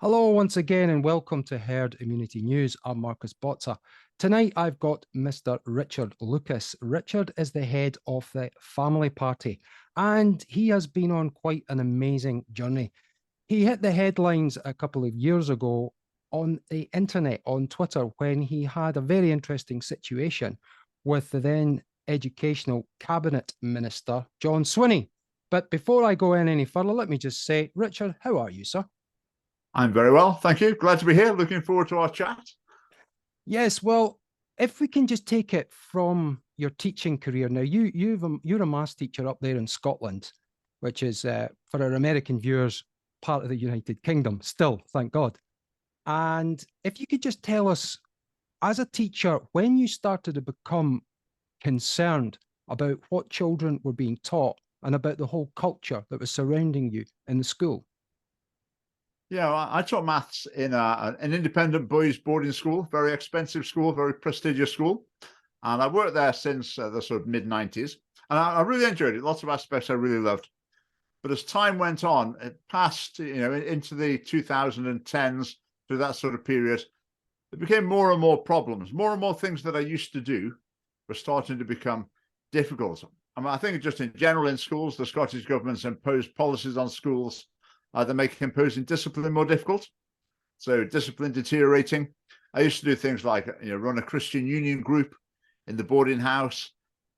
Hello once again and welcome to Herd Immunity News. I'm Marcus Botza. Tonight I've got Mr. Richard Lucas. Richard is the head of the Family Party and he has been on quite an amazing journey. He hit the headlines a couple of years ago on the internet, on Twitter, when he had a very interesting situation with the then Educational Cabinet Minister, John Swinney. But before I go in any further, let me just say, Richard, how are you, sir? I'm very well, thank you. Glad to be here. Looking forward to our chat. Yes, well, if we can just take it from your teaching career. Now, you're a maths teacher up there in Scotland, which is, for our American viewers, part of the United Kingdom still, thank God. And if you could just tell us, as a teacher, when you started to become concerned about what children were being taught and about the whole culture that was surrounding you in the school. Yeah, I taught maths in an independent boys' boarding school, very expensive school, very prestigious school. And I've worked there since the sort of mid-90s. And I really enjoyed it. Lots of aspects I really loved. But as time went on, it passed, into the 2010s, through that sort of period, it became more and more problems. More and more things that I used to do were starting to become difficult. I think just in general in schools, the Scottish government's imposed policies on schools that make imposing discipline more difficult. So discipline deteriorating. I used to do things like, run a Christian Union group in the boarding house,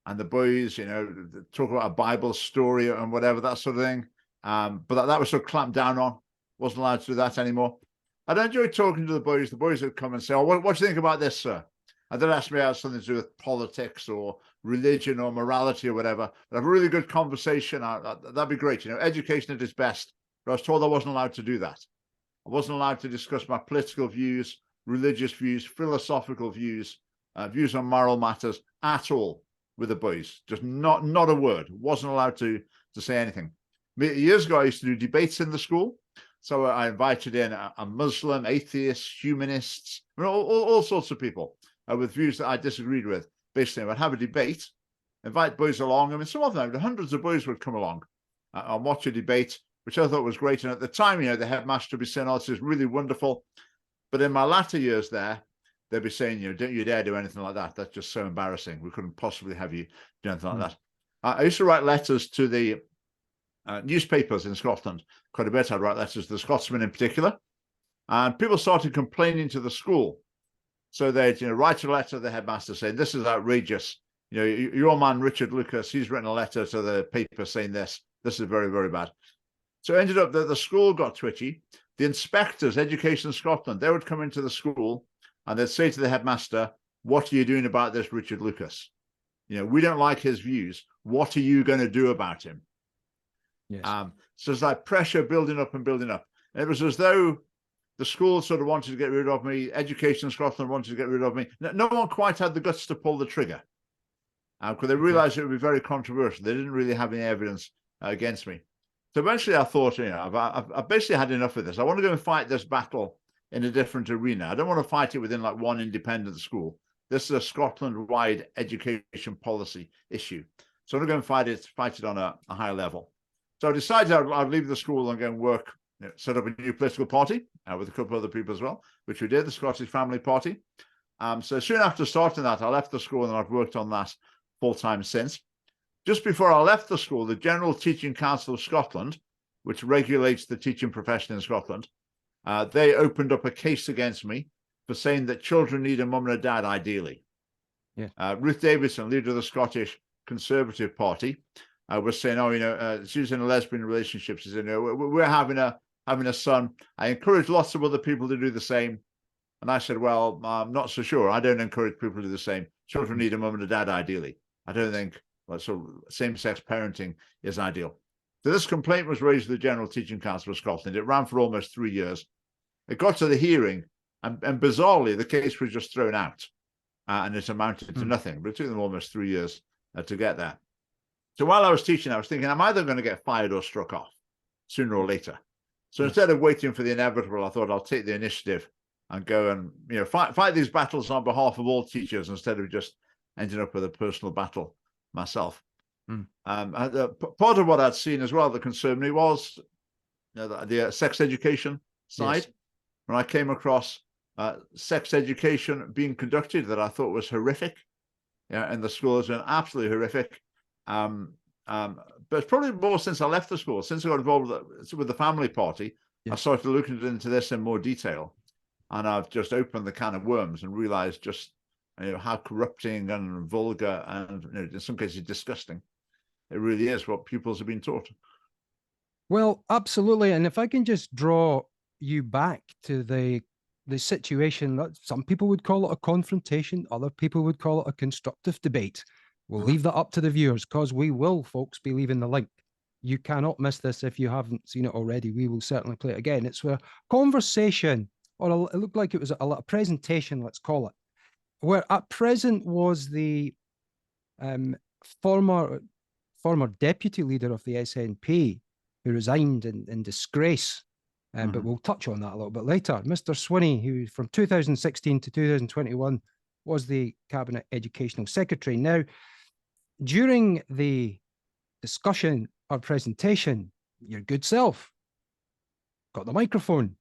and the boys, talk about a Bible story and whatever, that sort of thing. But that was sort of clamped down on. Wasn't allowed to do that anymore. I'd enjoy talking to the boys. The boys would come and say, "Oh, what do you think about this, sir?" And they'd ask me about something to do with politics or religion or morality or whatever. But have a really good conversation. That'd be great. Education at its best. But I was told I wasn't allowed to do that. I wasn't allowed to discuss my political views, religious views, philosophical views, views on moral matters at all with the boys. Just not a word. Wasn't allowed to say anything. Years ago, I used to do debates in the school. So I invited in a Muslim, atheists, humanists, all sorts of people with views that I disagreed with. Basically, I'd have a debate, invite boys along. Some of them, hundreds of boys would come along and watch a debate, which I thought was great. And at the time, the headmaster would be saying, "Oh, this is really wonderful." But in my latter years there, they'd be saying, "Don't you dare do anything like that. That's just so embarrassing. We couldn't possibly have you do anything like that." I used to write letters to the newspapers in Scotland quite a bit. I'd write letters to the Scotsman in particular. And people started complaining to the school. So they'd write a letter to the headmaster saying, "This is outrageous. Your man, Richard Lucas, he's written a letter to the paper saying this. This is very, very bad." So it ended up that the school got twitchy. The inspectors, Education Scotland, they would come into the school and they'd say to the headmaster, "What are you doing about this Richard Lucas? We don't like his views. What are you going to do about him?" Yes. So it's like pressure building up and building up. And it was as though the school sort of wanted to get rid of me. Education Scotland wanted to get rid of me. No one quite had the guts to pull the trigger because they realized it would be very controversial. They didn't really have any evidence against me. So eventually I thought, I've basically had enough of this. I want to go and fight this battle in a different arena. I don't want to fight it within like one independent school. This is a Scotland-wide education policy issue. So I'm going to go and fight it on a higher level. So I decided I'd leave the school and go and work, set up a new political party with a couple of other people as well, which we did, the Scottish Family Party. So soon after starting that, I left the school and I've worked on that full-time since. Just before I left the school, the General Teaching Council of Scotland, which regulates the teaching profession in Scotland, they opened up a case against me for saying that children need a mum and a dad, ideally. Yeah. Ruth Davidson, leader of the Scottish Conservative Party, was saying, she was in a lesbian relationship. She said, we're having a son. I encourage lots of other people to do the same. And I said, well, I'm not so sure. I don't encourage people to do the same. Children need a mum and a dad, ideally. I don't think same-sex parenting is ideal. So this complaint was raised to the General Teaching Council of Scotland. It ran for almost 3 years. It got to the hearing, and bizarrely, the case was just thrown out, and it amounted to nothing. But it took them almost 3 years to get there. So while I was teaching, I was thinking, I'm either going to get fired or struck off sooner or later. So instead of waiting for the inevitable, I thought I'll take the initiative and go and fight these battles on behalf of all teachers instead of just ending up with a personal battle myself. Part of what I'd seen as well that concerned me was the sex education side. Yes. when I came across sex education being conducted that I thought was horrific. Yeah, in the schools, and absolutely horrific. But it's probably more since I left the school, since I got involved with the family party, I Yes. started looking into this in more detail, and I've just opened the can of worms and realized just how corrupting and vulgar and in some cases disgusting it really is what pupils have been taught. Well, absolutely. And if I can just draw you back to the situation that some people would call it a confrontation, other people would call it a constructive debate. We'll leave that up to the viewers because we will, folks, be leaving the link. You cannot miss this if you haven't seen it already. We will certainly play it again. It's a conversation, or it looked like it was a presentation, let's call it, where at present was the um, former deputy leader of the SNP who resigned in disgrace. But we'll touch on that a little bit later. Mr. Swinney, who from 2016 to 2021 was the Cabinet Educational Secretary. Now, during the discussion or presentation, your good self got the microphone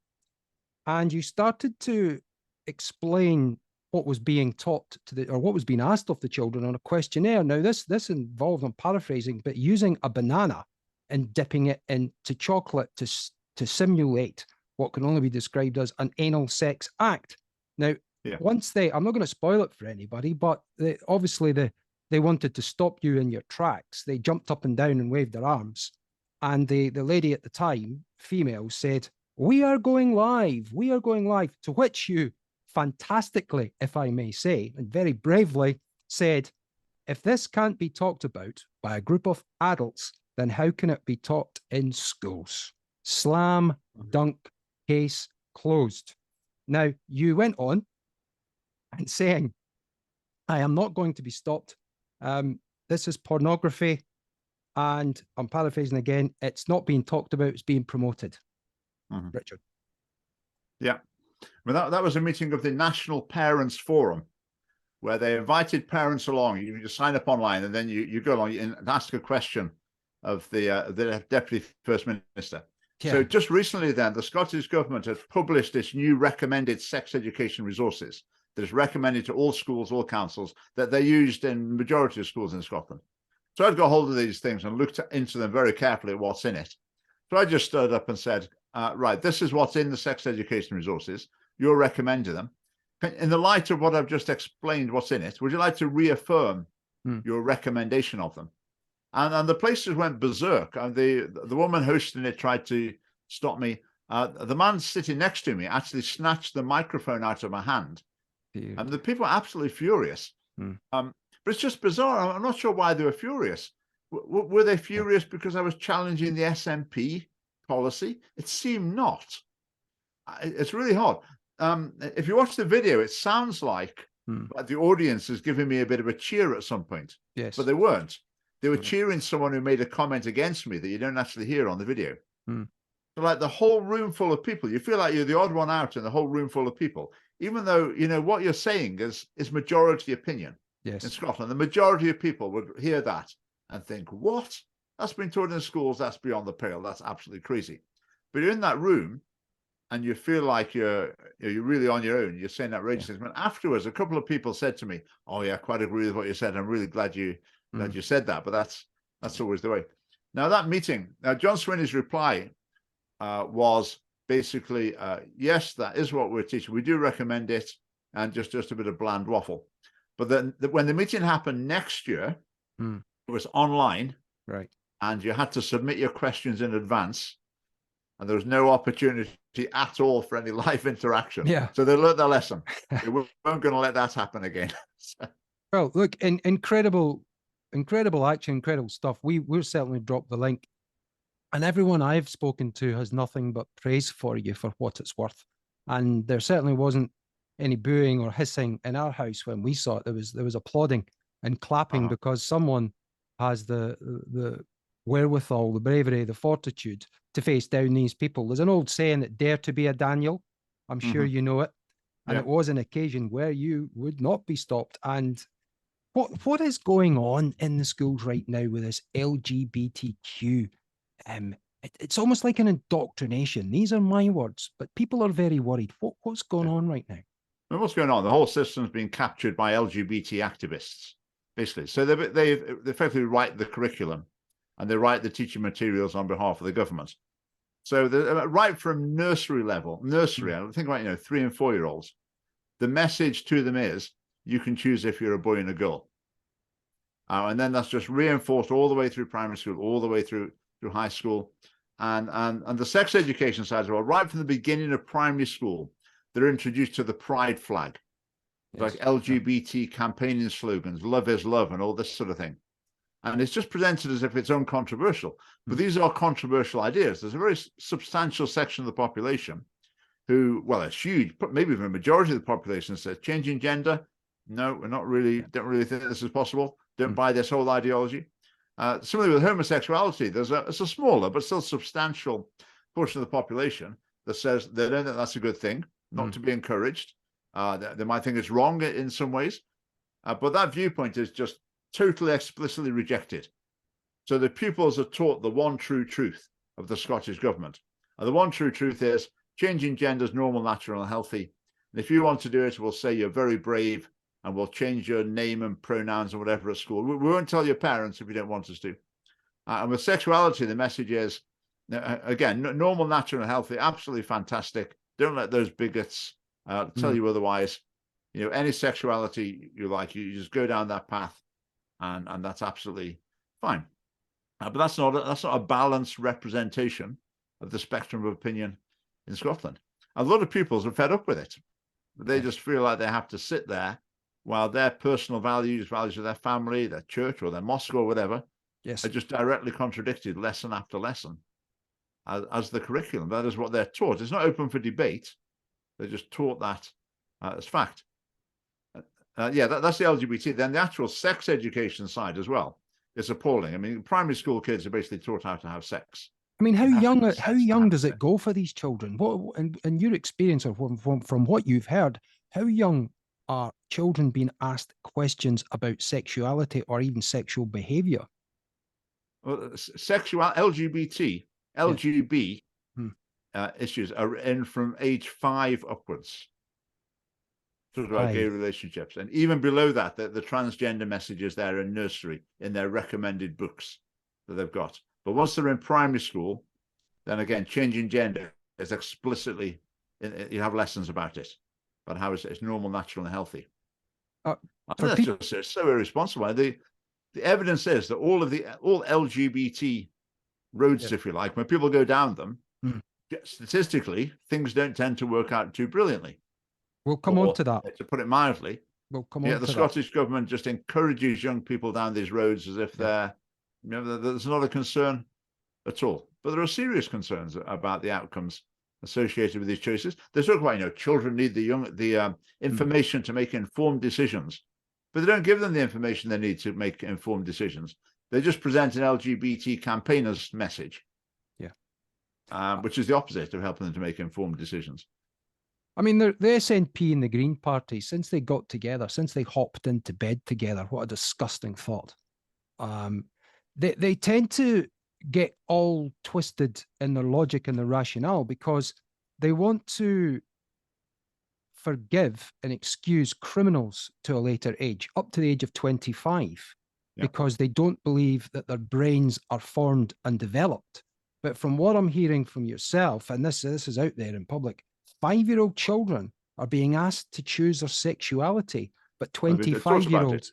and you started to explain what was being taught to the, or what was being asked of the children on a questionnaire. Now, this involved, I'm paraphrasing, but using a banana and dipping it into chocolate to simulate what can only be described as an anal sex act. Now, once I'm not going to spoil it for anybody, but obviously they wanted to stop you in your tracks. They jumped up and down and waved their arms. And the lady at the time, female, said, "We are going live. We are going live." To which you fantastically, if I may say, and very bravely said, "If this can't be talked about by a group of adults, then how can it be taught in schools?" Slam dunk, case closed. Now, you went on and saying, "I am not going to be stopped. This is pornography." And I'm paraphrasing again, it's not being talked about, it's being promoted. Richard. Yeah. Well, that was a meeting of the National Parents Forum, where they invited parents along. You just sign up online, and then you go along and ask a question of the Deputy First Minister. Yeah. So just recently then, the Scottish Government has published its new recommended sex education resources that is recommended to all schools, all councils, that they're used in the majority of schools in Scotland. So I've got hold of these things and looked into them very carefully, what's in it. So I just stood up and said, right, this is what's in the sex education resources. You're recommending them. In the light of what I've just explained, what's in it, would you like to reaffirm your recommendation of them? And the places went berserk. And the woman hosting it tried to stop me. The man sitting next to me actually snatched the microphone out of my hand. Dude. And the people were absolutely furious. But it's just bizarre. I'm not sure why they were furious. Were they furious because I was challenging the SNP policy? It seemed not. It's really hard. If you watch the video, it sounds like the audience is giving me a bit of a cheer at some point. Yes. But they weren't. They were cheering someone who made a comment against me that you don't actually hear on the video. So like the whole room full of people, you feel like you're the odd one out in the whole room full of people, even though, what you're saying is majority opinion. Yes. In Scotland, the majority of people would hear that and think, what? That's been taught in schools, that's beyond the pale, that's absolutely crazy. But you're in that room and you feel like you're really on your own, you're saying outrageous things. But afterwards, a couple of people said to me, "Oh yeah, I quite agree with what you said. I'm really glad you said that." But that's always the way. Now that meeting, John Swinney's reply was basically, yes, that is what we're teaching. We do recommend it, and just a bit of bland waffle. But then when the meeting happened next year, it was online, right? And you had to submit your questions in advance, and there was no opportunity at all for any live interaction. Yeah. So they learned their lesson. They weren't going to let that happen again. Well, look, incredible action, incredible stuff. We'll certainly drop the link. And everyone I've spoken to has nothing but praise for you for what it's worth. And there certainly wasn't any booing or hissing in our house when we saw it. There was applauding and clapping because someone has the wherewithal, the bravery, the fortitude to face down these people. There's an old saying that dare to be a Daniel. I'm sure you know it. And it was an occasion where you would not be stopped. And what is going on in the schools right now with this LGBTQ it's almost like an indoctrination. These are my words, but people are very worried. What's going on right now? And what's going on? The whole system's been captured by LGBT activists, basically. So they effectively write the curriculum and they write the teaching materials on behalf of the government. So right from nursery level, I think about 3 and 4 year olds, the message to them is you can choose if you're a boy and a girl. And then that's just reinforced all the way through primary school, all the way through high school. And the sex education side as well, right from the beginning of primary school, they're introduced to the pride flag, like LGBT campaigning slogans, love is love, and all this sort of thing. And it's just presented as if it's uncontroversial. But these are controversial ideas. There's a very substantial section of the population who, well, it's huge, maybe even a majority of the population says changing gender. No, we're not really, don't really think this is possible. Don't buy this whole ideology. Similarly with homosexuality, there's a smaller but still substantial portion of the population that says they don't think that's a good thing, not to be encouraged. They might think it's wrong in some ways, but that viewpoint is just totally explicitly rejected. So the pupils are taught the one true truth of the Scottish government. And the one true truth is changing gender is normal, natural, and healthy. And if you want to do it, we'll say you're very brave and we'll change your name and pronouns and whatever at school. We won't tell your parents if you don't want us to. And with sexuality, the message is, again, normal, natural, and healthy, absolutely fantastic. Don't let those bigots tell you otherwise. Any sexuality you like, you just go down that path, and that's absolutely fine. But that's not a balanced representation of the spectrum of opinion in Scotland. A lot of pupils are fed up with it. They just feel like they have to sit there while their personal values of their family, their church, or their mosque, or whatever, are just directly contradicted lesson after lesson as the curriculum. That is what they're taught. It's not open for debate. They're just taught that as fact. That's the LGBT. Then the actual sex education side as well is appalling. I mean, primary school kids are basically taught how to have sex. I mean, how young does it go for these children? What, in your experience, or from what you've heard, how young are children being asked questions about sexuality or even sexual behavior? Well, LGBT issues are in from age 5 upwards. Talk about gay relationships, and even below that, the transgender messages there in nursery in their recommended books that they've got. But once they're in primary school, then again, changing gender is explicitly, you have lessons about it, about how it's normal, natural, and healthy. That's just so irresponsible. The evidence is that all LGBT roads, if you like, when people go down them, statistically, things don't tend to work out too brilliantly. We'll come on to that. To put it mildly, we'll come on to the Scottish government just encourages young people down these roads as if there's not a concern at all. But there are serious concerns about the outcomes associated with these choices. They talk about, children need the information to make informed decisions, but they don't give them the information they need to make informed decisions. They just present an LGBT campaigner's message, which is the opposite of helping them to make informed decisions. I mean, the SNP and the Green Party, since they got together, since they hopped into bed together, what a disgusting thought. They tend to get all twisted in their logic and their rationale because they want to forgive and excuse criminals to a later age, up to the age of 25, because they don't believe that their brains are formed and developed. But from what I'm hearing from yourself, and this is out there in public, 5-year-old children are being asked to choose their sexuality, but 25-year-olds.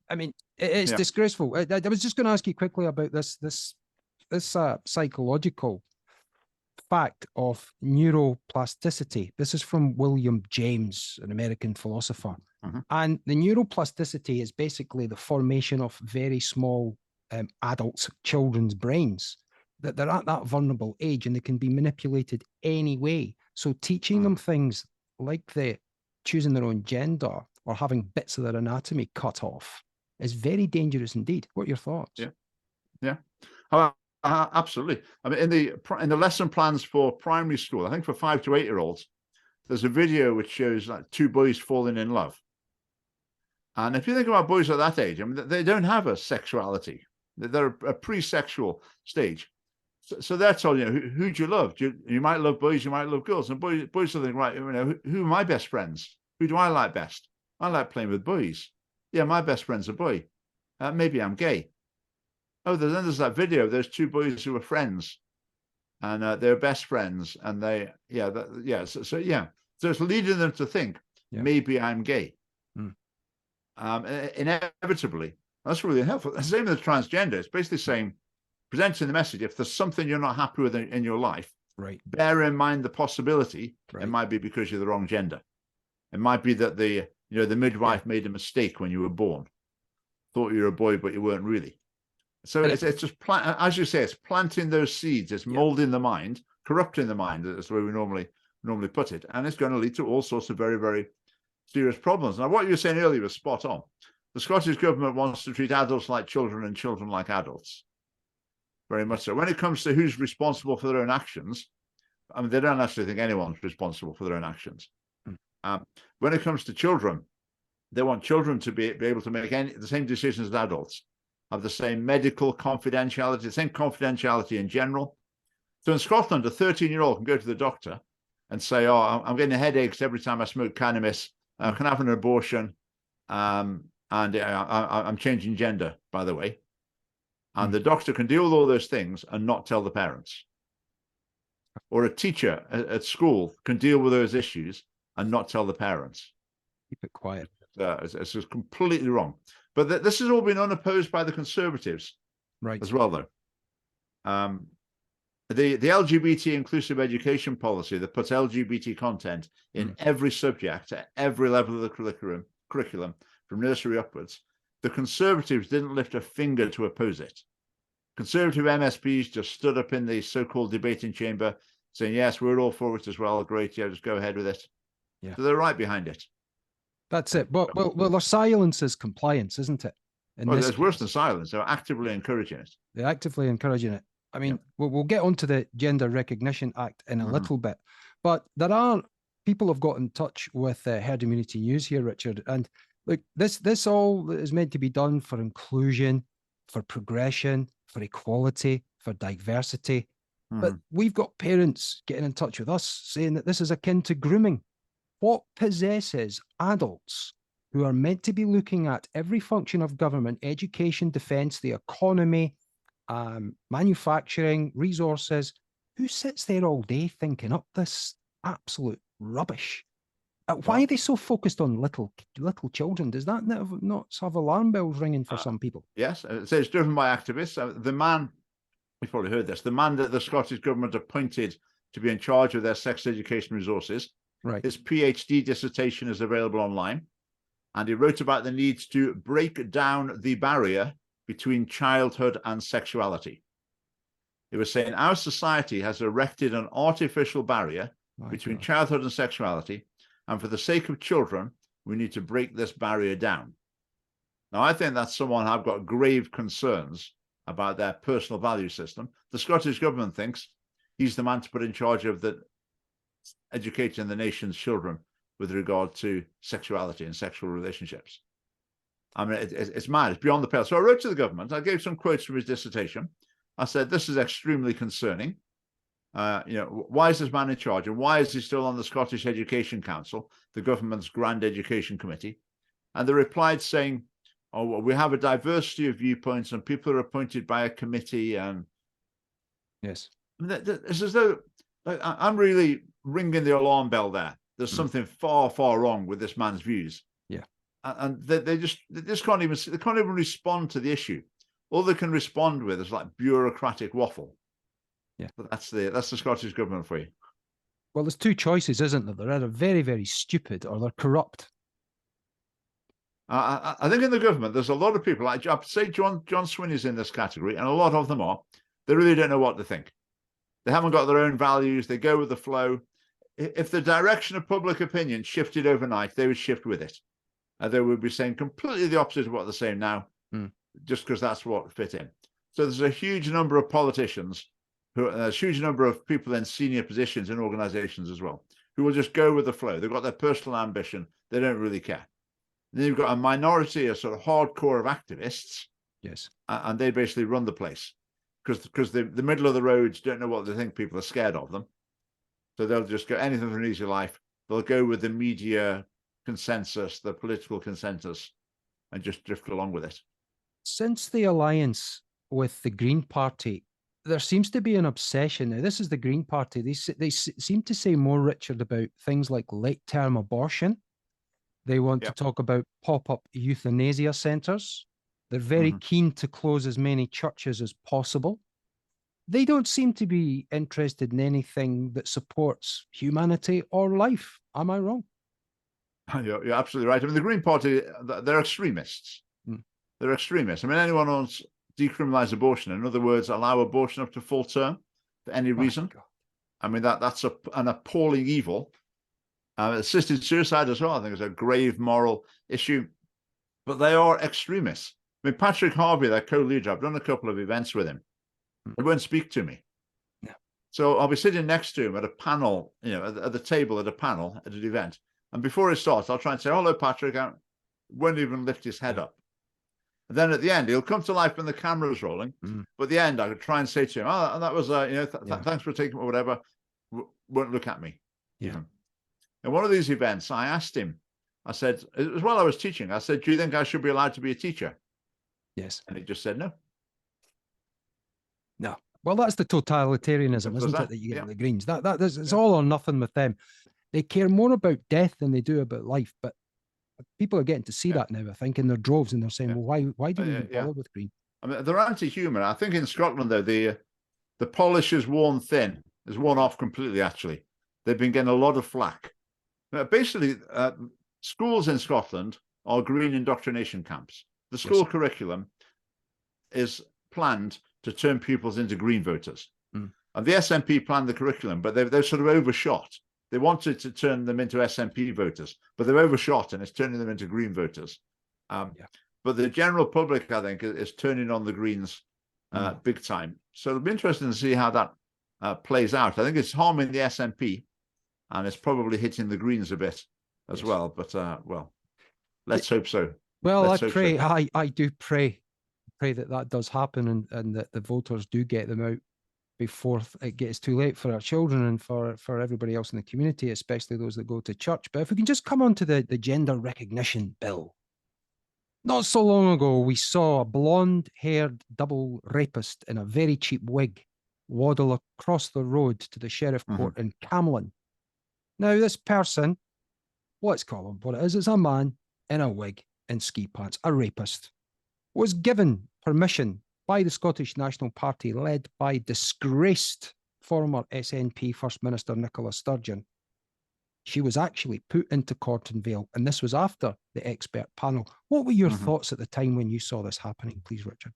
I mean, it's disgraceful. I was just going to ask you quickly about this psychological fact of neuroplasticity. This is from William James, an American philosopher. And the neuroplasticity is basically the formation of very small adults, children's brains, that they're at that vulnerable age and they can be manipulated anyway. So teaching them things like choosing their own gender or having bits of their anatomy cut off is very dangerous indeed. What are your thoughts? Absolutely. I mean, in the lesson plans for primary school, I think for 5 to 8-year-olds, there's a video which shows like 2 boys falling in love. And if you think about boys at that age, I mean, they don't have a sexuality. They're a pre-sexual stage. So that's all. Who do you love? You might love boys, you might love girls, and boys are thinking, right? Who are my best friends? Who do I like best? I like playing with boys. Yeah, my best friend's a boy. Maybe I'm gay. Oh, then there's that video of those two boys who were friends, and they're best friends, and So it's leading them to think maybe I'm gay. Inevitably, that's really helpful. The same with transgender. It's basically saying, presenting the message: if there's something you're not happy with in your life, bear in mind the possibility it might be because you're the wrong gender. It might be that the midwife made a mistake when you were born, thought you were a boy but you weren't really. So it's just as you say, it's planting those seeds, it's molding the mind, corrupting the mind. That's the way we normally put it, and it's going to lead to all sorts of very, very serious problems. Now, what you were saying earlier was spot on. The Scottish government wants to treat adults like children and children like adults. Very much so. When it comes to who's responsible for their own actions, I mean, they don't actually think anyone's responsible for their own actions. When it comes to children, they want children to be able to make the same decisions as adults, have the same medical confidentiality, the same confidentiality in general. So in Scotland, a 13-year-old can go to the doctor and say, oh, I'm getting headaches every time I smoke cannabis. Can I have an abortion? And I'm changing gender, by the way. And the doctor can deal with all those things and not tell the parents. Or a teacher at school can deal with those issues and not tell the parents. Keep it quiet. It's just completely wrong. But this has all been unopposed by the Conservatives as well, though. The LGBT inclusive education policy that puts LGBT content in every subject at every level of the curriculum from nursery upwards, the Conservatives didn't lift a finger to oppose it. Conservative MSPs just stood up in the so-called debating chamber saying, yes, we're all for it as well. Great, yeah, just go ahead with it. Yeah. So they're right behind it. That's it. Well, their silence is compliance, isn't it? It's worse than silence. They're actively encouraging it. They're actively encouraging it. I mean, we'll get onto the Gender Recognition Act in a little bit, but people have got in touch with Herd Immunity News here, Richard, and look, this all is meant to be done for inclusion, for progression, for equality, for diversity. But we've got parents getting in touch with us saying that this is akin to grooming. What possesses adults who are meant to be looking at every function of government, education, defense, the economy, manufacturing, resources, who sits there all day thinking up this absolute rubbish? Why are they so focused on little children? Does that not have alarm bells ringing for some people? Yes, it says driven by activists. The man, you've probably heard this, the man that the Scottish government appointed to be in charge of their sex education resources, his PhD dissertation is available online, and he wrote about the need to break down the barrier between childhood and sexuality. He was saying our society has erected an artificial barrier between childhood and sexuality, and for the sake of children, we need to break this barrier down. Now, I think that's someone I've got grave concerns about their personal value system. The Scottish government thinks he's the man to put in charge of educating the nation's children with regard to sexuality and sexual relationships. I mean, it's mad. It's beyond the pale. So I wrote to the government. I gave some quotes from his dissertation. I said, this is extremely concerning. Why is this man in charge? And why is he still on the Scottish Education Council, the government's grand education committee? And they replied saying, oh, well, we have a diversity of viewpoints and people are appointed by a committee. And yes, it's as though I'm really ringing the alarm bell there. There's something far, far wrong with this man's views. And they just can't even respond to the issue. All they can respond with is like bureaucratic waffle. Yeah, but that's the Scottish government for you. Well, there's two choices, isn't there? They're either very, very stupid or they're corrupt. I think in the government there's a lot of people. I'd say John Swinney's in this category, and a lot of them are. They really don't know what to think. They haven't got their own values. They go with the flow. If the direction of public opinion shifted overnight, they would shift with it. They would be saying completely the opposite of what they're saying now, just because that's what fit in. So there's a huge number of politicians, a huge number of people in senior positions in organizations as well, who will just go with the flow. They've got their personal ambition. They don't really care. And then you've got a minority, a sort of hardcore of activists. Yes. And they basically run the place. because the middle of the roads don't know what they think. People are scared of them, so they'll just go anything for an easy life. They'll go with the media consensus, the political consensus, and just drift along with it. Since the alliance with the Green Party, there seems to be an obsession. Now, this is the Green Party. They seem to say more, Richard, about things like late-term abortion. They want to talk about pop-up euthanasia centres. They're very keen to close as many churches as possible. They don't seem to be interested in anything that supports humanity or life. Am I wrong? You're absolutely right. I mean, the Green Party, they're extremists. They're extremists. I mean, anyone who wants to decriminalize abortion, in other words, allow abortion up to full term for any reason. I mean, that's an appalling evil. Assisted suicide as well, I think, is a grave moral issue. But they are extremists. I mean, Patrick Harvey, their co-leader, I've done a couple of events with him. He won't speak to me. No. So I'll be sitting next to him at a panel, at the table at a panel at an event. And before it starts, I'll try and say, hello, Patrick. I won't even lift his head up. And then at the end, he'll come to life when the camera's rolling. But at the end, I could try and say to him, oh, that was, thanks for taking it, or whatever. Won't look at me. Yeah. In one of these events, I asked him, I said, it was while I was teaching, I said, do you think I should be allowed to be a teacher? Yes. And he just said no. No. Well, that's the totalitarianism, isn't it, that you get in the Greens? It's all or nothing with them. They care more about death than they do about life. But people are getting to see that now, I think, in their droves, and they're saying, well, why do we even bother with Green? I mean, they're anti-human. I think in Scotland, though, the polish is worn thin. It's worn off completely, actually. They've been getting a lot of flack. Basically, schools in Scotland are green indoctrination camps. The school curriculum is planned to turn pupils into green voters. And the SNP planned the curriculum, but they've sort of overshot. They wanted to turn them into SNP voters, but they've overshot and it's turning them into green voters. But the general public, I think, is turning on the Greens big time. So it'll be interesting to see how that plays out. I think it's harming the SNP and it's probably hitting the Greens a bit as well. But, let's hope so. Well, I pray, I do pray that does happen and that the voters do get them out before it gets too late for our children and for everybody else in the community, especially those that go to church. But if we can just come on to the gender recognition bill. Not so long ago, we saw a blonde-haired double rapist in a very cheap wig waddle across the road to the sheriff court in Camlin. Now, this person, let's call him what it is, it's a man in a wig and ski pants, a rapist, was given permission by the Scottish National Party, led by disgraced former SNP First Minister Nicola Sturgeon. She was actually put into court in Vale, and this was after the expert panel. What were your thoughts at the time when you saw this happening, please, Richard?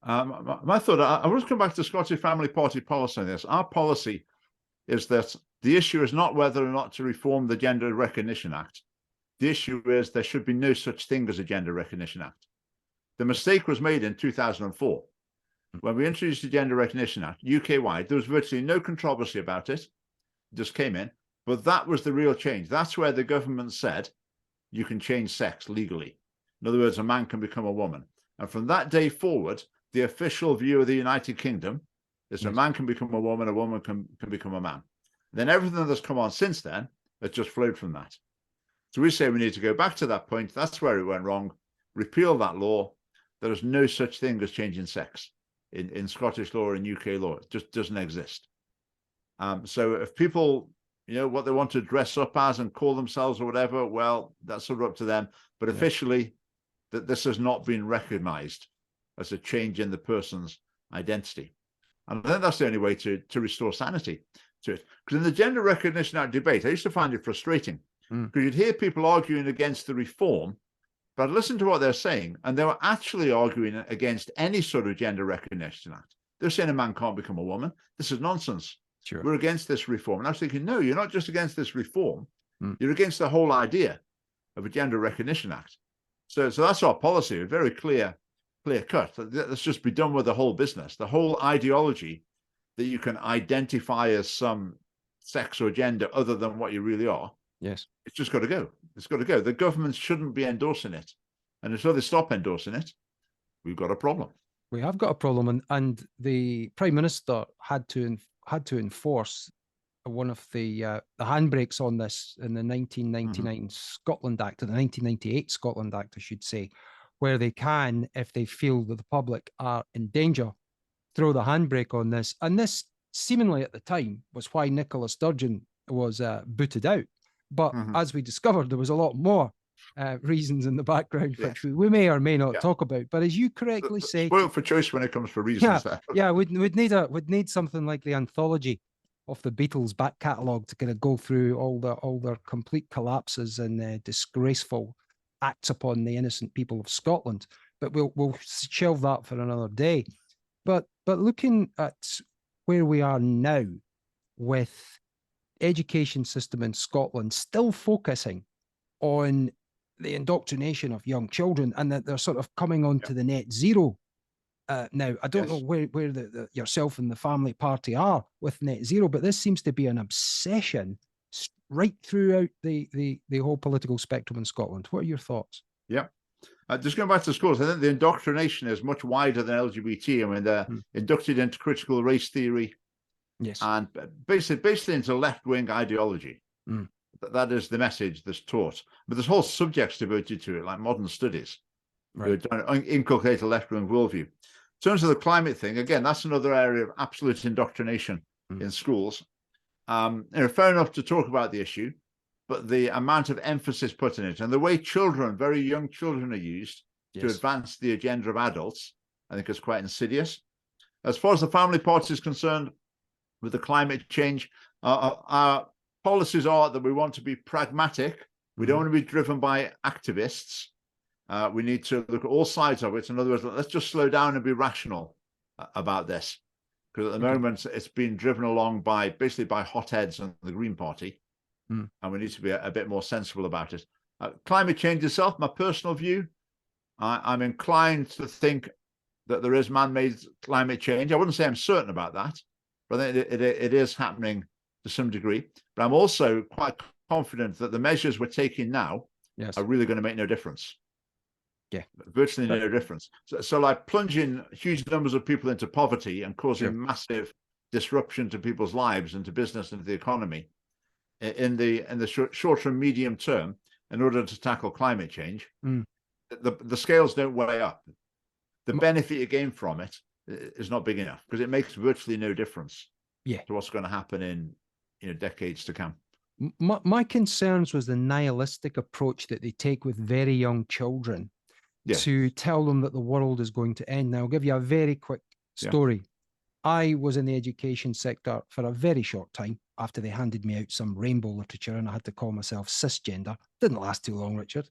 My thought, I want to come back to the Scottish Family Party policy on this. Our policy is that the issue is not whether or not to reform the Gender Recognition Act. The issue is there should be no such thing as a Gender Recognition Act. The mistake was made in 2004. When we introduced the Gender Recognition Act, UK-wide, there was virtually no controversy about it. It just came in. But that was the real change. That's where the government said you can change sex legally. In other words, a man can become a woman. And from that day forward, the official view of the United Kingdom is a man can become a woman can become a man. Then everything that's come on since then has just flowed from that. So we say we need to go back to that point. That's where it went wrong. Repeal that law. There is no such thing as changing sex in Scottish law or in UK law. It just doesn't exist. So if people, what they want to dress up as and call themselves or whatever, well, that's sort of up to them. But officially, this has not been recognized as a change in the person's identity. And I think that's the only way to restore sanity to it. Because in the Gender Recognition Act debate, I used to find it frustrating because you'd hear people arguing against the reform, but I'd listen to what they're saying, and they were actually arguing against any sort of Gender Recognition Act. They're saying a man can't become a woman. This is nonsense. Sure. We're against this reform. And I was thinking, no, you're not just against this reform. You're against the whole idea of a Gender Recognition Act. So that's our policy, a very clear cut. Let's just be done with the whole business, the whole ideology that you can identify as some sex or gender other than what you really are. Yes. It's just got to go. It's got to go. The government shouldn't be endorsing it. And until they stop endorsing it, we've got a problem. We have got a problem, and the Prime Minister had to enforce one of the handbrakes on this in the 1999 Scotland Act, or the 1998 Scotland Act, I should say, where they can, if they feel that the public are in danger, throw the handbrake on this. And this, seemingly at the time, was why Nicola Sturgeon was booted out. But as we discovered, there was a lot more reasons in the background, which we may or may not talk about. But as you correctly say, spoiled for choice when it comes for reasons. We'd need something like the anthology of the Beatles back catalogue to kind of go through all their complete collapses and disgraceful acts upon the innocent people of Scotland. But we'll shelve that for another day. But looking at where we are now with education system in Scotland still focusing on the indoctrination of young children, and that they're sort of coming on to the net zero now. I don't know where the yourself and the family party are with net zero, but this seems to be an obsession right throughout the whole political spectrum in Scotland. What are your thoughts? Yeah. Just going back to schools, I think the indoctrination is much wider than LGBT. I mean, they're inducted into critical race theory, and basically into left-wing ideology. That is the message that's taught. But there's whole subjects devoted to it, like modern studies, who inculcate a left-wing worldview. In terms of the climate thing, again, that's another area of absolute indoctrination in schools. Fair enough to talk about the issue, but the amount of emphasis put in it and the way children, very young children, are used to advance the agenda of adults, I think is quite insidious. As far as the family party is concerned, with the climate change, our policies are that we want to be pragmatic. We don't want to be driven by activists. We need to look at all sides of it. In other words, let's just slow down and be rational about this. Because at the moment, it's been driven along basically by hotheads and the Green Party. And we need to be a bit more sensible about it. Climate change itself, my personal view, I'm inclined to think that there is man-made climate change. I wouldn't say I'm certain about that, but I think it is happening to some degree. But I'm also quite confident that the measures we're taking now are really going to make no difference. Virtually no difference. So like plunging huge numbers of people into poverty and causing massive disruption to people's lives and to business and to the economy in the short and medium term, in order to tackle climate change, the scales don't weigh up. The benefit you gain from it is not big enough, because it makes virtually no difference to what's going to happen in decades to come. My concerns was the nihilistic approach that they take with very young children to tell them that the world is going to end. Now, I'll give you a very quick story. I was in the education sector for a very short time after they handed me out some rainbow literature, and I had to call myself cisgender. Didn't last too long, Richard.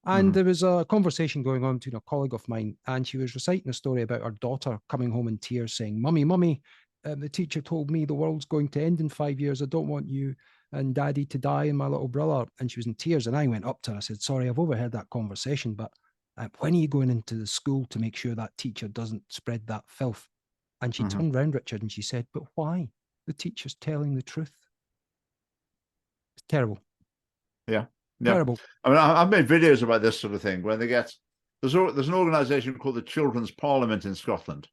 And there was a conversation going on between a colleague of mine, and she was reciting a story about her daughter coming home in tears saying, Mummy, the teacher told me the world's going to end in 5 years. I don't want you and Daddy to die and my little brother. And she was in tears. And I went up to her. I said, sorry, I've overheard that conversation, but when are you going into the school to make sure that teacher doesn't spread that filth? And she turned around, Richard, and she said, but why? The teacher's telling the truth. It's terrible. Yeah. Terrible. I mean, I've made videos about this sort of thing where there's an organization called the Children's Parliament in Scotland,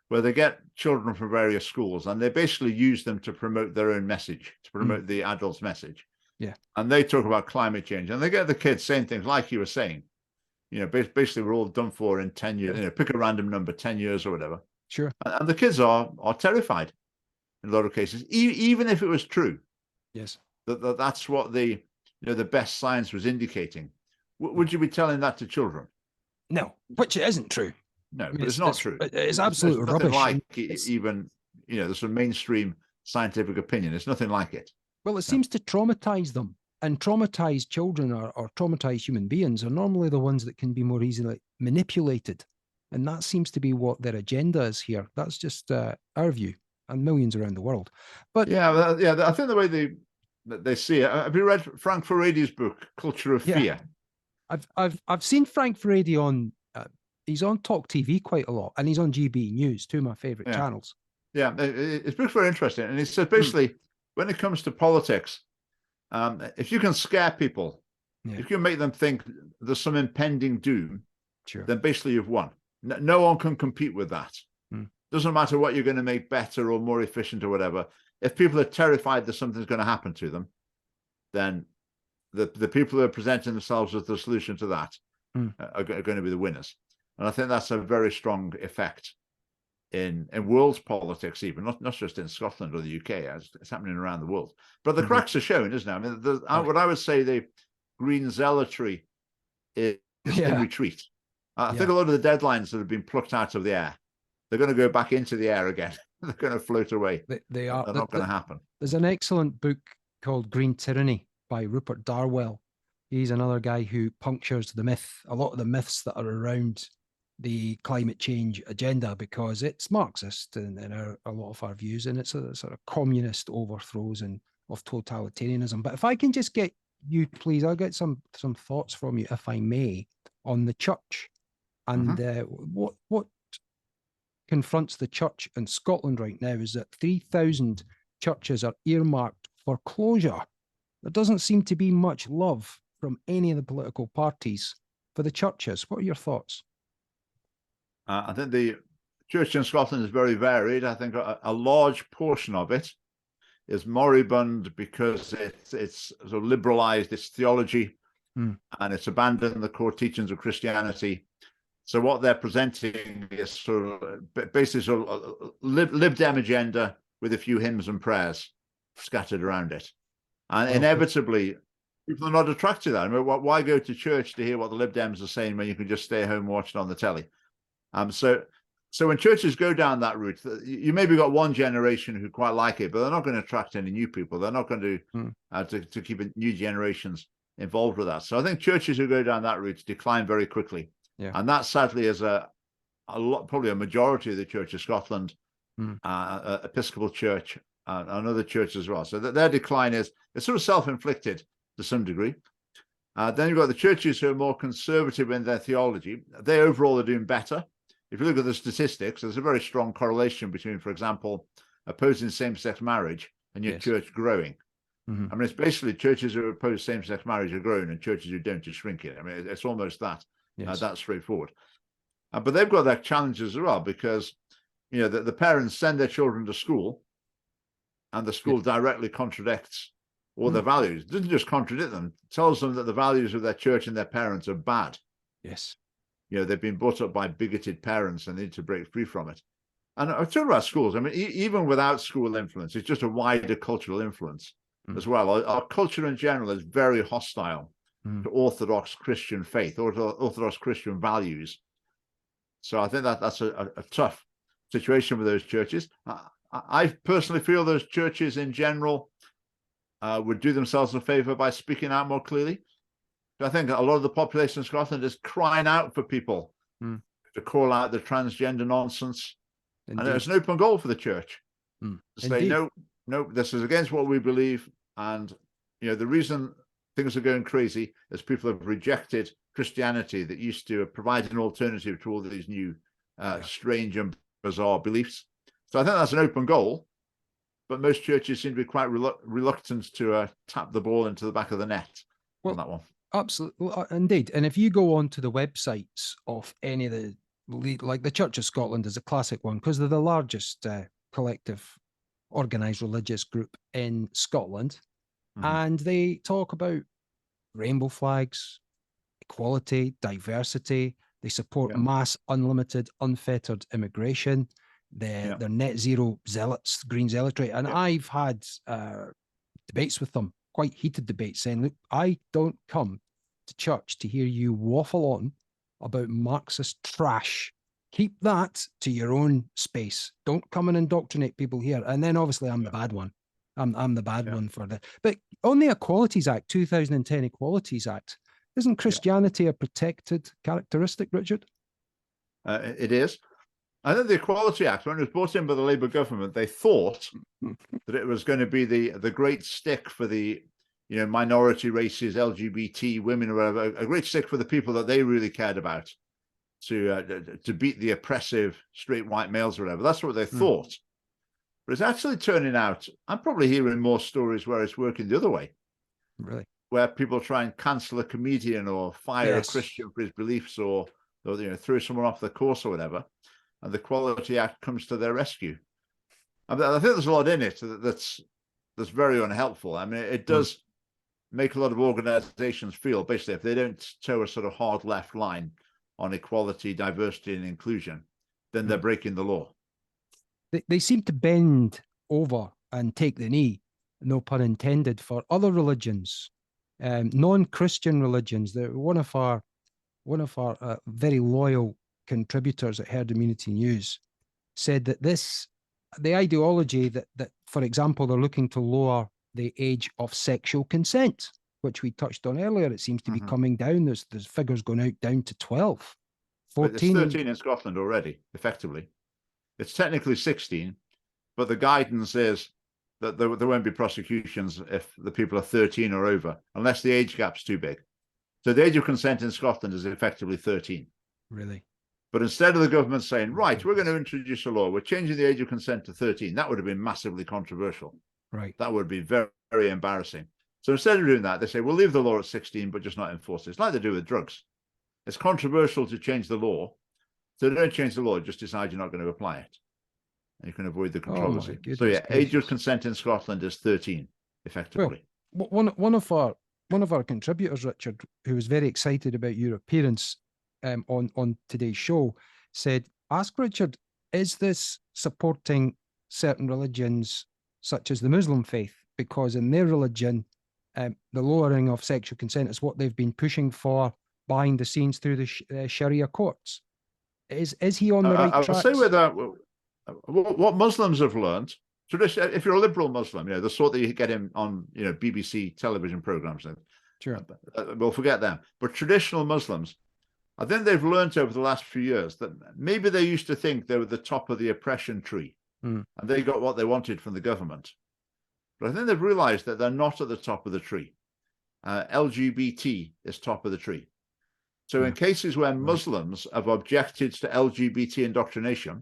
where they get children from various schools and they basically use them to promote their own message, to promote the adults' message. And they talk about climate change, and they get the kids saying things like you were saying, basically we're all done for in 10 years, pick a random number, 10 years or whatever. Sure. And the kids are terrified in a lot of cases, even if it was true. Yes. That's what the best science was indicating. Would you be telling that to children? No, which isn't true. No, but it's not true. It's absolute rubbish. Like even the sort of mainstream scientific opinion. It's nothing like it. Well, it seems to traumatize them, and traumatized children or traumatized human beings are normally the ones that can be more easily manipulated. And that seems to be what their agenda is here. That's just our view, and millions around the world. But I think the way they see it. Have you read Frank Furedi's book, Culture of Fear? I've seen Frank Furedi on. He's on Talk TV quite a lot, and he's on GB News, two of my favorite channels. Yeah, his book's very interesting, and he says basically when it comes to politics, if you can scare people, if you can make them think there's some impending doom, then basically you've won. No one can compete with that. Mm. Doesn't matter what you're going to make better or more efficient or whatever. If people are terrified that something's going to happen to them, then the people who are presenting themselves as the solution to that are going to be the winners. And I think that's a very strong effect in world politics, even not just in Scotland or the UK, as it's happening around the world. But the cracks are showing, isn't it? I mean, what I would say, the green zealotry is in retreat. I think a lot of the deadlines that have been plucked out of the air, they're going to go back into the air again. They're going to float away. They are. They're not going to happen. There's an excellent book called Green Tyranny by Rupert Darwell. He's another guy who punctures a lot of the myths that are around the climate change agenda, because it's Marxist in a lot of our views, and it's a sort of communist overthrows and of totalitarianism. But if I can just get you, please, I'll get some thoughts from you, if I may, on the church and what confronts the church in Scotland right now is that 3,000 churches are earmarked for closure. There doesn't seem to be much love from any of the political parties for the churches. What are your thoughts? I think the church in Scotland is very varied. I think a large portion of it is moribund because it's sort of liberalized its theology and it's abandoned the core teachings of Christianity. So what they're presenting is sort of basically sort of Lib Dem agenda with a few hymns and prayers scattered around it. And inevitably, people are not attracted to that. I mean, why go to church to hear what the Lib Dems are saying when you can just stay home watching on the telly? So when churches go down that route, you maybe got one generation who quite like it, but they're not going to attract any new people. They're not going to keep new generations involved with that. So I think churches who go down that route decline very quickly. Yeah. And that sadly is a lot, probably a majority of the Church of Scotland, Episcopal Church, and other churches as well. So their decline is sort of self-inflicted to some degree. Then you've got the churches who are more conservative in their theology. They overall are doing better. If you look at the statistics, there's a very strong correlation between, for example, opposing same-sex marriage and your church growing. I mean, it's basically churches who oppose same-sex marriage are growing and churches who don't are shrinking. I mean, it's almost that. That's straightforward. But they've got their challenges as well, because the parents send their children to school and the school directly contradicts all their values. It doesn't just contradict them, it tells them that the values of their church and their parents are bad. Yes. They've been brought up by bigoted parents and they need to break free from it. And I'm talking about schools. I mean, even without school influence, it's just a wider cultural influence as well. Our culture in general is very hostile to Orthodox Christian faith, or Orthodox Christian values. So I think that's a tough situation with those churches. I personally feel those churches in general would do themselves a favor by speaking out more clearly. I think a lot of the population in Scotland is crying out for people to call out the transgender nonsense. Indeed. And it's an open goal for the church to say, no, this is against what we believe. And, the reason things are going crazy as people have rejected Christianity that used to provide an alternative to all these new strange and bizarre beliefs. So I think that's an open goal, but most churches seem to be quite reluctant to tap the ball into the back of the net on that one. Absolutely, indeed. And if you go on to the websites of any of like the Church of Scotland is a classic one, because they're the largest collective organised religious group in Scotland. And they talk about rainbow flags, equality, diversity. They support mass, unlimited, unfettered immigration. They're net zero zealots, green zealotry. And I've had debates with them, quite heated debates, saying, look, I don't come to church to hear you waffle on about Marxist trash. Keep that to your own space. Don't come and indoctrinate people here. And then obviously I'm the bad one. I'm the bad one for that. But on the Equalities Act, 2010 Equalities Act, isn't Christianity a protected characteristic, Richard? It is. I think the Equality Act, when it was brought in by the Labour government, they thought that it was going to be the great stick for the minority races, LGBT, women, or whatever, a great stick for the people that they really cared about to beat the oppressive straight white males or whatever. That's what they thought. But it's actually turning out, I'm probably hearing more stories where it's working the other way. Really? Where people try and cancel a comedian or fire a Christian for his beliefs or or throw someone off the course or whatever, and the Equality Act comes to their rescue. I think there's a lot in it that's very unhelpful. I mean, it does make a lot of organizations feel, basically, if they don't toe a sort of hard left line on equality, diversity, and inclusion, then they're breaking the law. They seem to bend over and take the knee, no pun intended, for other religions, non-Christian religions. They're one of our very loyal contributors at Herd Immunity News said that the ideology that, for example, they're looking to lower the age of sexual consent, which we touched on earlier. It seems to be coming down. There's figures going out down to 12, 14. It's 13 in Scotland already, effectively. It's technically 16, but the guidance is that there won't be prosecutions if the people are 13 or over, unless the age gap's too big. So the age of consent in Scotland is effectively 13. Really? But instead of the government saying, right, we're going to introduce a law, we're changing the age of consent to 13, that would have been massively controversial. Right. That would be very, very embarrassing. So instead of doing that, they say, we'll leave the law at 16, but just not enforce it. It's like they do with drugs. It's controversial to change the law. So don't change the law, just decide you're not going to apply it. And you can avoid the controversy. So yeah, age of consent in Scotland is 13, effectively. Well, one of our contributors, Richard, who was very excited about your appearance on today's show, said, ask Richard, is this supporting certain religions such as the Muslim faith? Because in their religion, the lowering of sexual consent is what they've been pushing for behind the scenes through the Sharia courts. Is he on the right track? I'll say with that, what Muslims have learned, if you're a liberal Muslim, the sort that you get in on BBC television programs, sure, we'll forget them. But traditional Muslims, I think they've learned over the last few years that maybe they used to think they were the top of the oppression tree, and they got what they wanted from the government. But I think they've realized that they're not at the top of the tree. LGBT is top of the tree. So in cases where Muslims have objected to LGBT indoctrination,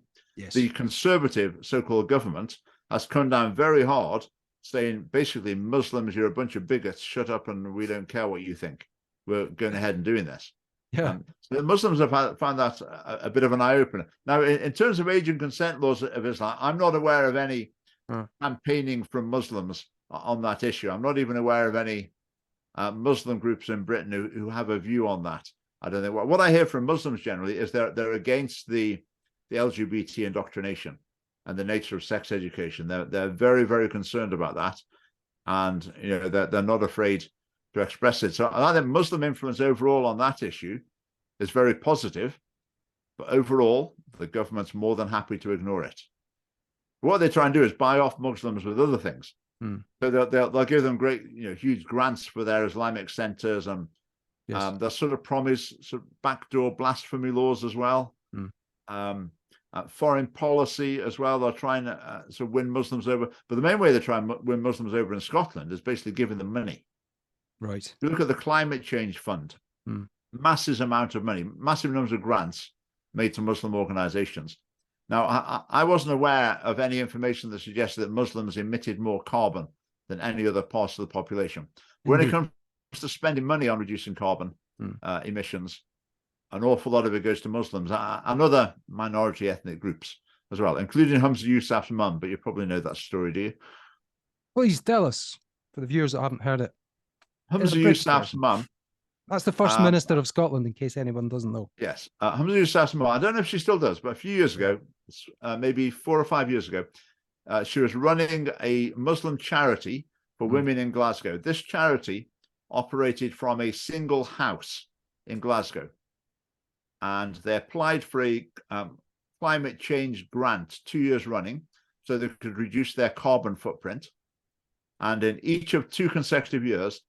the conservative so-called government has come down very hard, saying, basically, Muslims, you're a bunch of bigots, shut up and we don't care what you think. We're going ahead and doing this. Yeah. So the Muslims have found that a bit of an eye-opener. Now, in terms of age and consent laws of Islam, I'm not aware of any campaigning from Muslims on that issue. I'm not even aware of any Muslim groups in Britain who have a view on that. I don't know. What I hear from Muslims generally is they're against the LGBT indoctrination and the nature of sex education. They're very, very concerned about that, and they're not afraid to express it. So I think Muslim influence overall on that issue is very positive, but overall the government's more than happy to ignore it. What they try and do is buy off Muslims with other things. So they'll give them great, huge grants for their Islamic centers, and they'll sort of promise sort of backdoor blasphemy laws as well. Foreign policy as well. They're trying to sort of win Muslims over. But the main way they try and win Muslims over in Scotland is basically giving them money. Right. If you look at the Climate Change Fund, massive amount of money, massive numbers of grants made to Muslim organizations. Now, I wasn't aware of any information that suggested that Muslims emitted more carbon than any other parts of the population. When it comes to spending money on reducing carbon emissions, an awful lot of it goes to Muslims and other minority ethnic groups as well, including Humza Yousaf's mum, but you probably know that story, do you? Please tell us, for the viewers that haven't heard it. Humza Yousaf's mum. That's the first minister of Scotland, in case anyone doesn't know. Yes. Humza Yousaf's mum, I don't know if she still does, but a few years ago, maybe 4 or 5 years ago, she was running a Muslim charity for women in Glasgow. This charity operated from a single house in Glasgow. And they applied for a climate change grant 2 years running so they could reduce their carbon footprint. And in each of 2 consecutive years,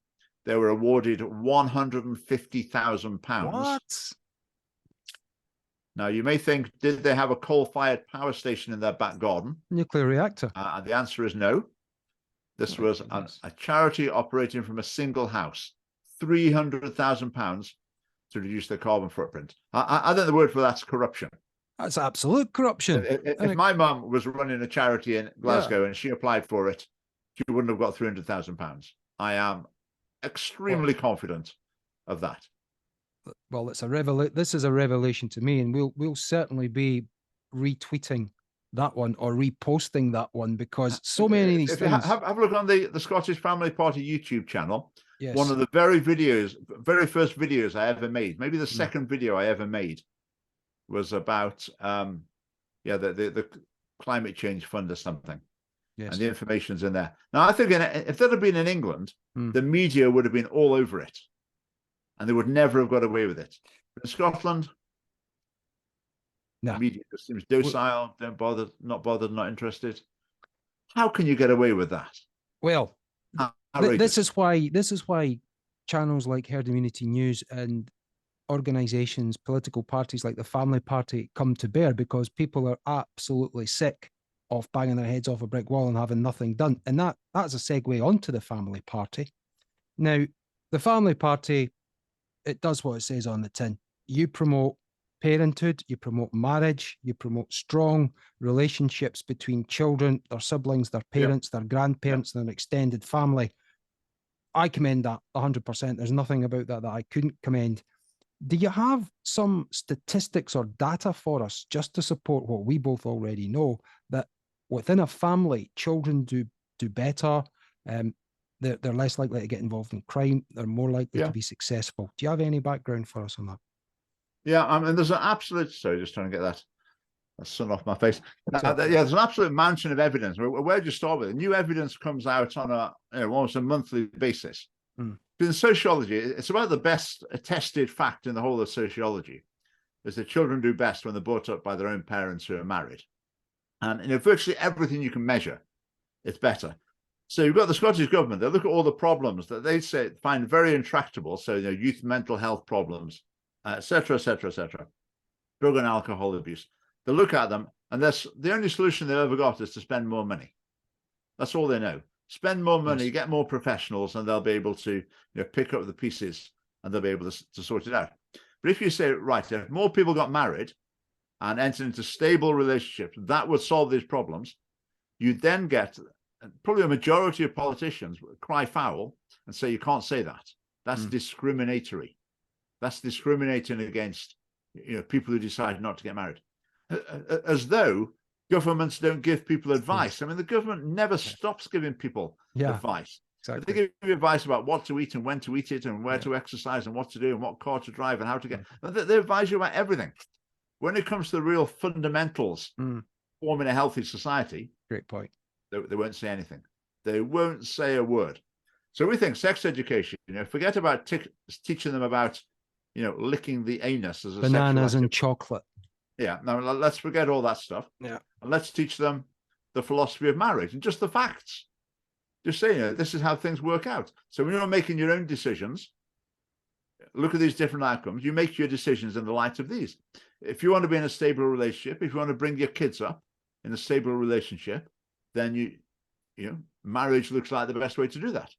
they were awarded £150,000. What? Now, you may think, did they have a coal-fired power station in their back garden? Nuclear reactor. And the answer is no. This was a charity operating from a single house, £300,000 to reduce their carbon footprint. I think the word for that's corruption. That's absolute corruption. If my mum was running a charity in Glasgow and she applied for it, she wouldn't have got £300,000. I am extremely confident of that. well, it's a this is a revelation to me, and we'll certainly be retweeting that one or reposting that one, because so many of these If you things. have a look on the Scottish Family Party YouTube channel, one Yes. of the very first videos I ever made, maybe the second video I ever made, was about the climate change fund or something. Yes. And the information's in there. Now, I think if that had been in England, the media would have been all over it, and they would never have got away with it. But in Scotland, the media just seems docile, don't bother, not bothered, not interested. How can you get away with that? Well, this is why channels like Herd Immunity News and organizations, political parties like the Family Party come to bear, because people are absolutely sick of banging their heads off a brick wall and having nothing done. And that's a segue onto the Family Party. Now, the Family Party, it does what it says on the tin. You promote parenthood, you promote marriage, you promote strong relationships between children, their siblings, their parents, their grandparents, and their extended family. I commend that 100%. There's nothing about that I couldn't commend. Do you have some statistics or data for us just to support what we both already know, that within a family, children do better, they're less likely to get involved in crime, they're more likely to be successful? Do you have any background for us on that? Yeah, I mean, there's an absolute, sorry, just trying to get that sun off my face. There's an absolute mountain of evidence. Where do you start with it? New evidence comes out on almost a monthly basis. In sociology, it's about the best attested fact in the whole of sociology, is that children do best when they're brought up by their own parents who are married. And virtually everything you can measure, it's better. So you've got the Scottish government. They look at all the problems that they say find very intractable. So, youth mental health problems, et cetera, et cetera, et cetera. Drug and alcohol abuse. They look at them, and the only solution they've ever got is to spend more money. That's all they know. Spend more money, get more professionals, and they'll be able to pick up the pieces, and they'll be able to sort it out. But if you say, right, if more people got married and entered into stable relationships, that would solve these problems, you'd then get probably a majority of politicians cry foul and say you can't say that. That's discriminatory. That's discriminating against people who decide not to get married. As though governments don't give people advice. I mean, the government never stops giving people advice. Exactly. They give you advice about what to eat and when to eat it, and where to exercise and what to do and what car to drive and how to get. They advise you about everything. When it comes to the real fundamentals forming a healthy society, great point, they won't say anything. They won't say a word. So we think sex education, forget about teaching them about, licking the anus as a bananas and chocolate. Yeah, now let's forget all that stuff. Yeah, and let's teach them the philosophy of marriage and just the facts. Just saying, this is how things work out. So when you're making your own decisions, look at these different outcomes. You make your decisions in the light of these. If you want to be in a stable relationship, if you want to bring your kids up in a stable relationship, then marriage looks like the best way to do that.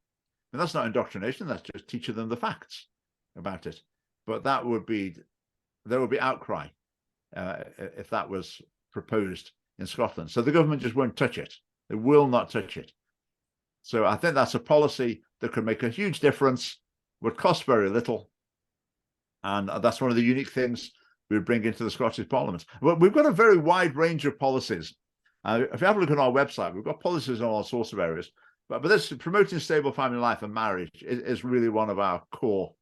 And that's not indoctrination. That's just teaching them the facts about it. But there would be outcry if that was proposed in Scotland. So the government just won't touch it. They will not touch it. So I think that's a policy that could make a huge difference, would cost very little. And that's one of the unique things we bring into the Scottish Parliament. Well, we've got a very wide range of policies. If you have a look at our website, we've got policies on all sorts of areas. But this promoting stable family life and marriage is really one of our core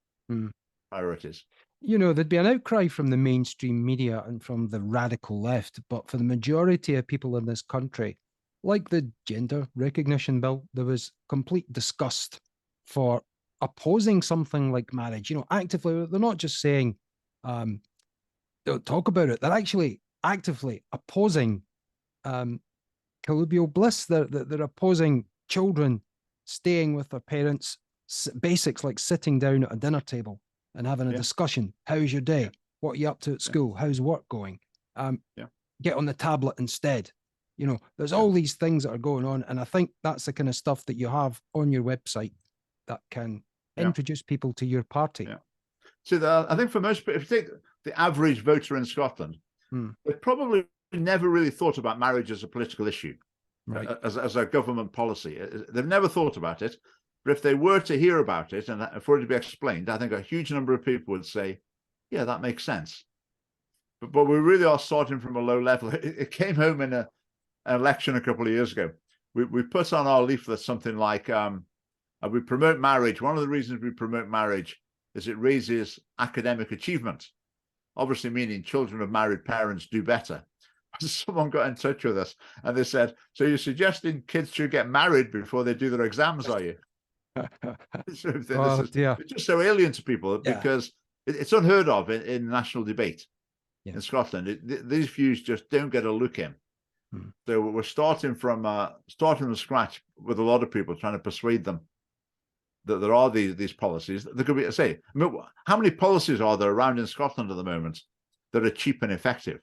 priorities. There'd be an outcry from the mainstream media and from the radical left, but for the majority of people in this country, like the gender recognition bill, there was complete disgust for opposing something like marriage. Actively, they're not just saying, don't talk about it. They're actually actively opposing connubial bliss. They're opposing children staying with their parents, basics like sitting down at a dinner table and having a discussion. How's your day? What are you up to at school? How's work going? Get on the tablet instead. There's all these things that are going on. And I think that's the kind of stuff that you have on your website that can introduce people to your party. Yeah. So I think for most people, if you take the average voter in Scotland, they probably never really thought about marriage as a political issue, as a government policy. They've never thought about it. But if they were to hear about it and for it to be explained, I think a huge number of people would say, yeah, that makes sense. But we really are starting from a low level. It came home in an election a couple of years ago. We put on our leaflet something like, we promote marriage. One of the reasons we promote marriage is it raises academic achievement, obviously meaning children of married parents do better. Someone got in touch with us and they said, so you're suggesting kids should get married before they do their exams, are you? Oh dear. It's just so alien to people because it's unheard of in national debate in Scotland. These views just don't get a look in. So we're starting from scratch with a lot of people, trying to persuade them that there are these policies. There could be, I mean, how many policies are there around in Scotland at the moment that are cheap and effective?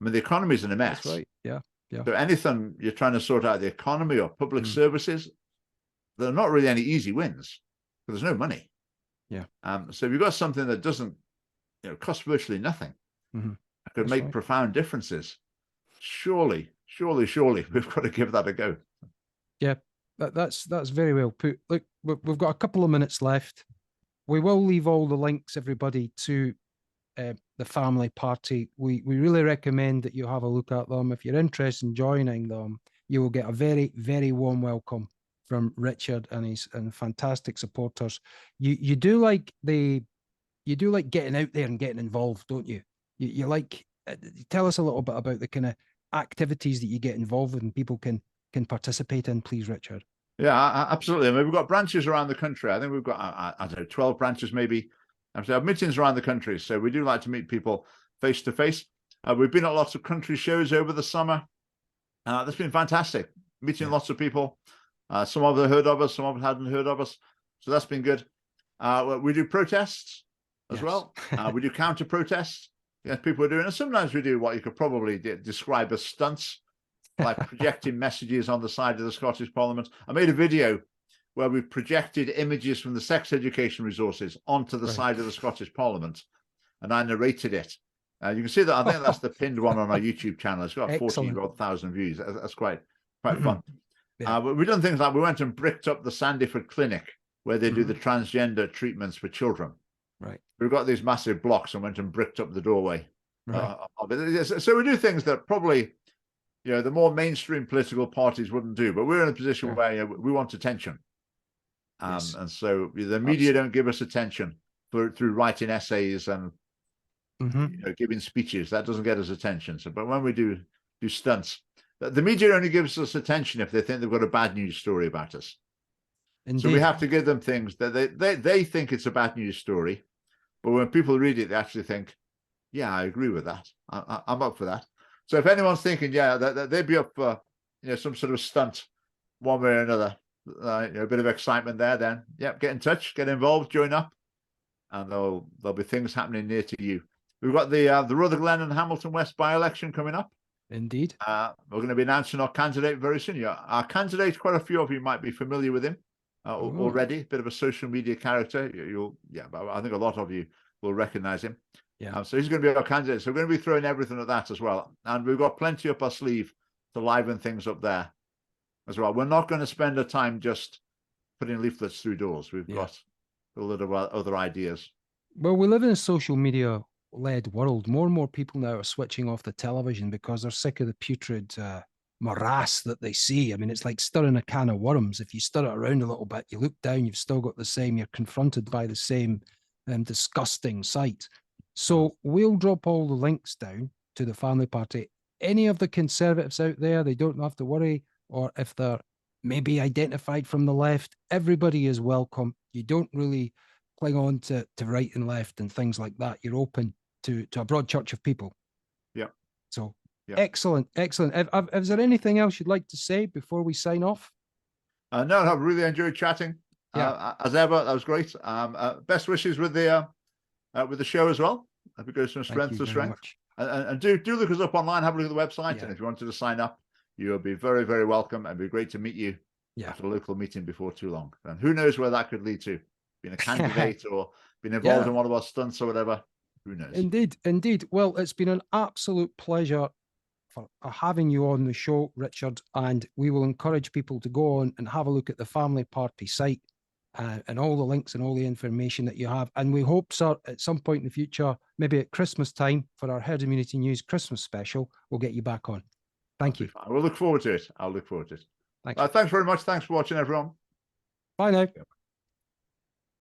I mean, the economy is in a mess. That's right. Yeah. So anything you're trying to sort out the economy or public services, there are not really any easy wins because there's no money. Yeah. So if you've got something that doesn't, cost virtually nothing, could make profound differences, surely we've got to give that a go. Yeah, that's very well put. Look, we've got a couple of minutes left. We will leave all the links, everybody, to the family party. We really recommend that you have a look at them. If you're interested in joining them, you will get a very, very warm welcome from Richard and his fantastic supporters. You do like getting out there and getting involved, don't you? You like, tell us a little bit about the kind of activities that you get involved with and people can participate in, please, Richard. Yeah, absolutely. I mean, we've got branches around the country. I think we've got, I don't know, 12 branches maybe. We have meetings around the country. So we do like to meet people face to face. We've been at lots of country shows over the summer. That's been fantastic. Meeting lots of people. Some of them heard of us, some of them hadn't heard of us. So that's been good. We do protests as well. We do counter protests. Yes, people are doing, and sometimes we do what you could probably describe as stunts, like projecting messages on the side of the Scottish Parliament. I made a video where we projected images from the sex education resources onto the side of the Scottish Parliament, and I narrated it. You can see that. I think that's the pinned one on our YouTube channel. It's got 40,000 views. That's quite fun. We've done things like we went and bricked up the Sandyford Clinic, where they do the transgender treatments for children. Right. We've got these massive blocks and went and bricked up the doorway. So we do things that probably, the more mainstream political parties wouldn't do, but we're in a position where we want attention. And so the media don't give us attention through writing essays and giving speeches. That doesn't get us attention. So, but when we do stunts, the media only gives us attention if they think they've got a bad news story about us. Indeed. So we have to give them things that they think it's a bad news story, but when people read it, they actually think, yeah, I agree with that. I'm up for that. So if anyone's thinking, that they'd be up for, some sort of stunt one way or another, a bit of excitement there, then, get in touch, get involved, join up, and there'll be things happening near to you. We've got the Rutherglen and Hamilton West by-election coming up. Indeed. We're going to be announcing our candidate very soon. Our candidate, quite a few of you might be familiar with him already. Bit of a social media character. But I think a lot of you will recognize him. So he's going to be our candidate. So we're going to be throwing everything at that as well. And we've got plenty up our sleeve to liven things up there as well. We're not going to spend our time just putting leaflets through doors. We've got a lot of other ideas. Well, we live in a social media led world. More and more people now are switching off the television because they're sick of the putrid morass that they see. I mean, it's like stirring a can of worms. If you stir it around a little bit, you look down, you've still got the same, you're confronted by the same disgusting sight. So we'll drop all the links down to the family party. Any of the conservatives out there, they don't have to worry, or if they're maybe identified from the left, everybody is welcome. You don't really cling on to right and left and things like that. You're open to a broad church of people. Yeah. So excellent. Is there anything else you'd like to say before we sign off? No, I've really enjoyed chatting. As ever, that was great. Best wishes with the show as well. If it goes from strength to strength. And do look us up online, have a look at the website. And if you wanted to sign up, you'll be very, very welcome. It'd be great to meet you at a local meeting before too long. And who knows where that could lead to? Being a candidate or being involved in one of our stunts or whatever. Who knows? Indeed. Well, it's been an absolute pleasure for having you on the show, Richard. And we will encourage people to go on and have a look at the family party site and all the links and all the information that you have. And we hope, sir, at some point in the future, maybe at Christmas time for our Herd Immunity News Christmas special, we'll get you back on. Thank you. We'll look forward to it. I'll look forward to it. Thanks. Thanks very much. Thanks for watching, everyone. Bye now.